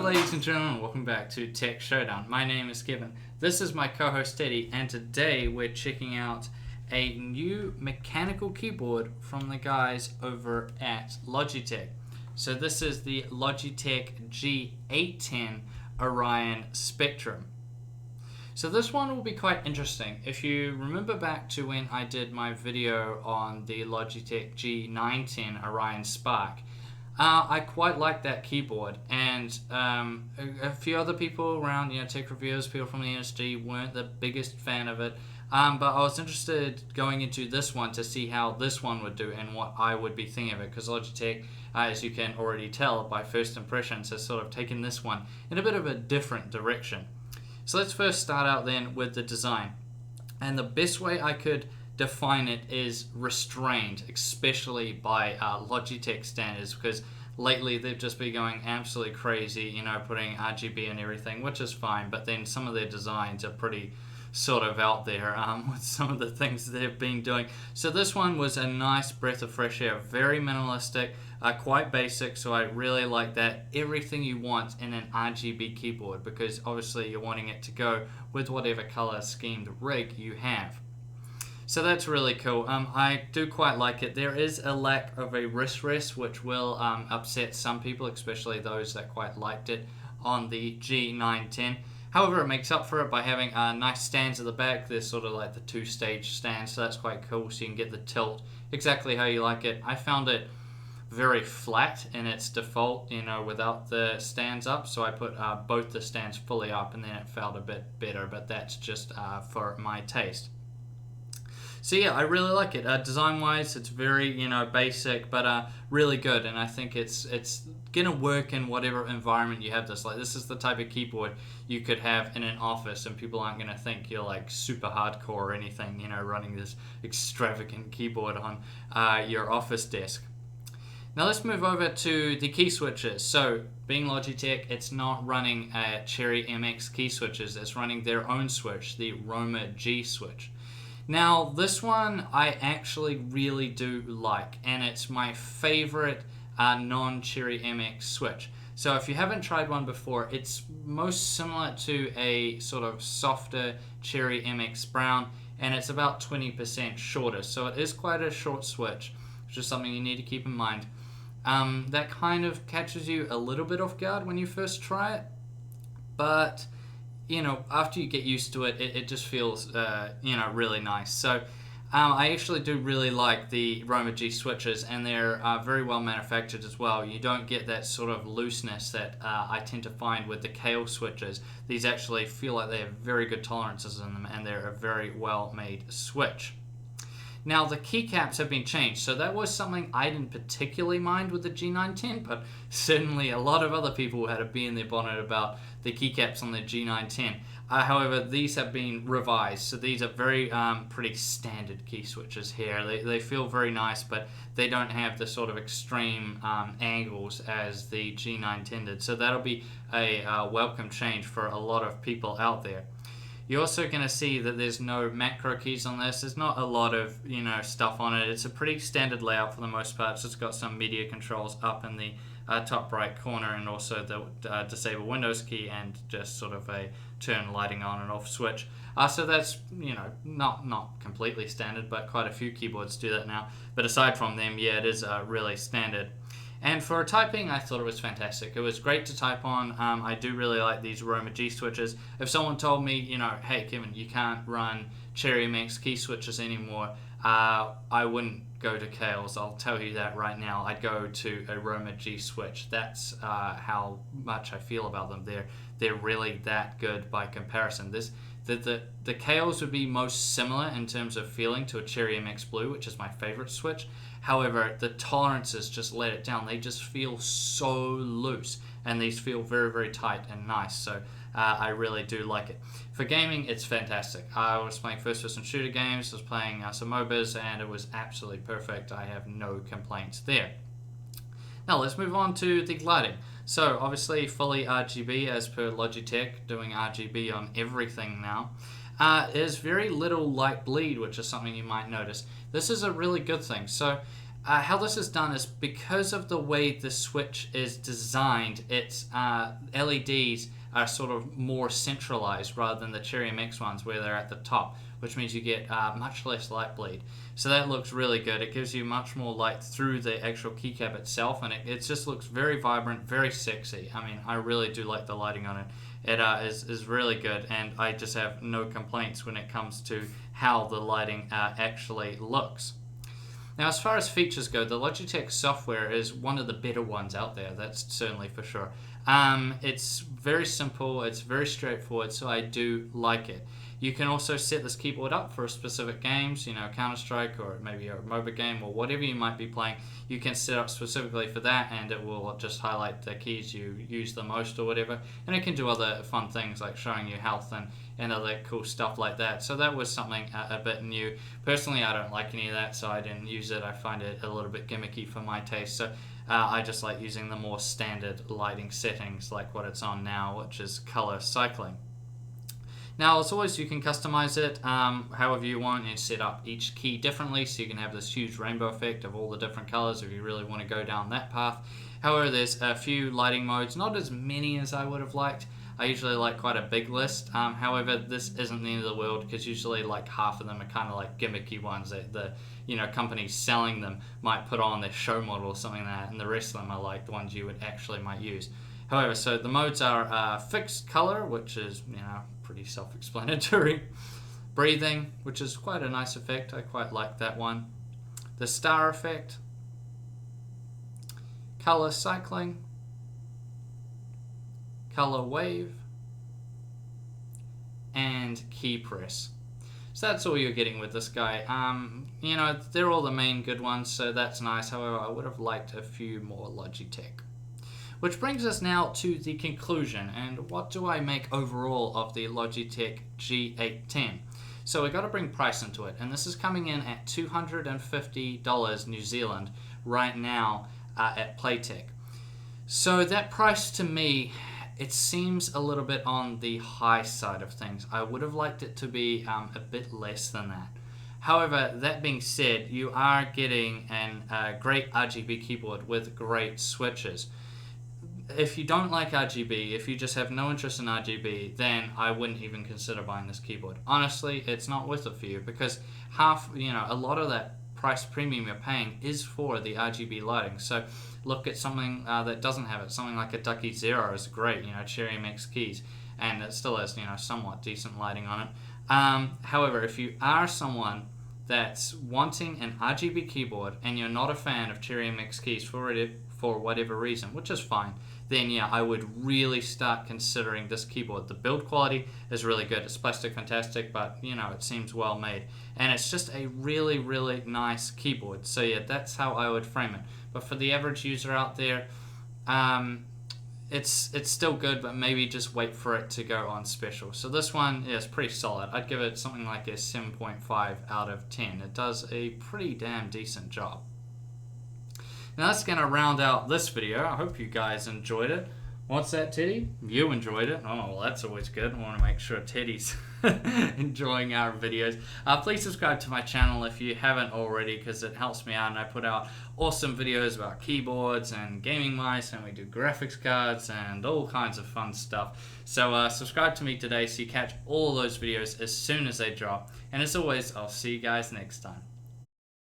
ladies and gentlemen, welcome back to Tech Showdown. My name is Kevin. This is my co-host Teddy, and today we're checking out a new mechanical keyboard from the guys over at Logitech. So this is the Logitech G810 Orion Spectrum. So this one will be quite interesting. If you remember back to when I did my video on the Logitech G910 Orion Spark, I quite like that keyboard, and a few other people around, tech reviewers, people from the industry, weren't the biggest fan of it. But I was interested going into this one to see how this one would do and what I would be thinking of it, because Logitech, as you can already tell by first impressions, has sort of taken this one in a bit of a different direction. So let's first start out then with the design. And the best way I could define it is restrained, especially by Logitech standards, because lately they've just been going absolutely crazy, putting RGB and everything, which is fine, but then some of their designs are pretty sort of out there with some of the things they've been doing. So this one was a nice breath of fresh air, very minimalistic, quite basic, so I really like that. Everything you want in an RGB keyboard, because obviously you're wanting it to go with whatever color schemed rig you have. So that's really cool. I do quite like it. There is a lack of a wrist rest, which will upset some people, especially those that quite liked it on the G910. However, it makes up for it by having nice stands at the back. There's sort of like the two-stage stands, so that's quite cool, so you can get the tilt exactly how you like it. I found it very flat in its default, without the stands up, so I put both the stands fully up, and then it felt a bit better, but that's just for my taste. So yeah, I really like it. Design-wise, it's very, basic, but really good. And I think it's gonna work in whatever environment you have this. Like, this is the type of keyboard you could have in an office, and people aren't gonna think you're like super hardcore or anything, running this extravagant keyboard on your office desk. Now let's move over to the key switches. So being Logitech, it's not running Cherry MX key switches. It's running their own switch, the Roma G switch. Now, this one I actually really do like, and it's my favorite non-Cherry MX switch. So if you haven't tried one before, it's most similar to a sort of softer Cherry MX Brown, and it's about 20% shorter. So it is quite a short switch, which is something you need to keep in mind. That kind of catches you a little bit off guard when you first try it, but after you get used to it, it just feels, really nice. So I actually do really like the Roma G switches, and they're very well manufactured as well. You don't get that sort of looseness that I tend to find with the Kale switches. These actually feel like they have very good tolerances in them, and they're a very well made switch. Now, the keycaps have been changed, so that was something I didn't particularly mind with the G910, but certainly a lot of other people had a bee in their bonnet about the keycaps on the G910. However, these have been revised, so these are very pretty standard key switches here. They feel very nice, but they don't have the sort of extreme angles as the G910 did, so that'll be a welcome change for a lot of people out there. You're also going to see that there's no macro keys on this. There's not a lot of, stuff on it. It's a pretty standard layout for the most part. So it's got some media controls up in the top right corner, and also the disable Windows key, and just sort of a turn lighting on and off switch. So that's, not completely standard, but quite a few keyboards do that now. But aside from them, yeah, it is really standard. And for typing, I thought it was fantastic. It was great to type on. I do really like these Roma G switches. If someone told me, hey Kevin, you can't run Cherry MX key switches anymore, I wouldn't go to Kale's. I'll tell you that right now. I'd go to a Roma G switch. That's how much I feel about them. They're really that good by comparison. The Kale's would be most similar in terms of feeling to a Cherry MX Blue, which is my favorite switch. However, the tolerances just let it down. They just feel so loose, and these feel very, very tight and nice. So I really do like it. For gaming, it's fantastic. I was playing first-person shooter games. I was playing some MOBAs, and it was absolutely perfect. I have no complaints there. Now let's move on to the lighting. So obviously fully RGB as per Logitech, doing RGB on everything now. There's very little light bleed, which is something you might notice. This is a really good thing. So How this is done is because of the way the Switch is designed, its LEDs are sort of more centralized rather than the Cherry MX ones where they're at the top, which means you get much less light bleed. So that looks really good. It gives you much more light through the actual keycap itself, and it just looks very vibrant, very sexy. I mean, I really do like the lighting on it. It is really good, and I just have no complaints when it comes to how the lighting actually looks. Now, as far as features go, the Logitech software is one of the better ones out there, that's certainly for sure. It's very simple, it's very straightforward, so I do like it. You can also set this keyboard up for specific games, Counter-Strike or maybe a MOBA game or whatever you might be playing. You can set up specifically for that, and it will just highlight the keys you use the most or whatever. And it can do other fun things like showing you health and other cool stuff like that. So that was something a bit new. Personally, I don't like any of that, so I didn't use it. I find it a little bit gimmicky for my taste. So I just like using the more standard lighting settings like what it's on now, which is color cycling. Now, as always, you can customize it however you want and set up each key differently, so you can have this huge rainbow effect of all the different colors if you really want to go down that path. However, there's a few lighting modes, not as many as I would have liked. I usually like quite a big list. However, this isn't the end of the world, because usually like half of them are kind of like gimmicky ones that the companies selling them might put on their show model or something like that, and the rest of them are like the ones you would actually might use. However, so the modes are fixed color, which is pretty self-explanatory. Breathing, which is quite a nice effect. I quite like that one. The star effect. Color cycling. Color wave. And key press. So that's all you're getting with this guy. They're all the main good ones, so that's nice. However, I would have liked a few more Logitech. Which brings us now to the conclusion, and what do I make overall of the Logitech G810? So we got to bring price into it, and this is coming in at $250 New Zealand right now at Playtech. So that price to me, it seems a little bit on the high side of things. I would have liked it to be a bit less than that. However, that being said, you are getting a great RGB keyboard with great switches. If you don't like RGB, if you just have no interest in RGB, then I wouldn't even consider buying this keyboard. Honestly, it's not worth it for you, because a lot of that price premium you're paying is for the RGB lighting. So look at something that doesn't have it. Something like a Ducky Zero is great, Cherry MX keys, and it still has, somewhat decent lighting on it. However, if you are someone that's wanting an RGB keyboard and you're not a fan of Cherry MX keys for whatever reason, which is fine, then yeah, I would really start considering this keyboard. The build quality is really good. It's plastic fantastic, but it seems well made. And it's just a really, really nice keyboard. So yeah, that's how I would frame it. But for the average user out there, it's still good, but maybe just wait for it to go on special. So this one is pretty solid. I'd give it something like a 7.5 out of 10. It does a pretty damn decent job. Now that's going to round out this video. I hope you guys enjoyed it. What's that, Teddy? You enjoyed it? Oh, well, that's always good. I want to make sure Teddy's enjoying our videos. Please subscribe to my channel if you haven't already, because it helps me out, and I put out awesome videos about keyboards and gaming mice, and we do graphics cards and all kinds of fun stuff. So subscribe to me today so you catch all those videos as soon as they drop. And as always, I'll see you guys next time.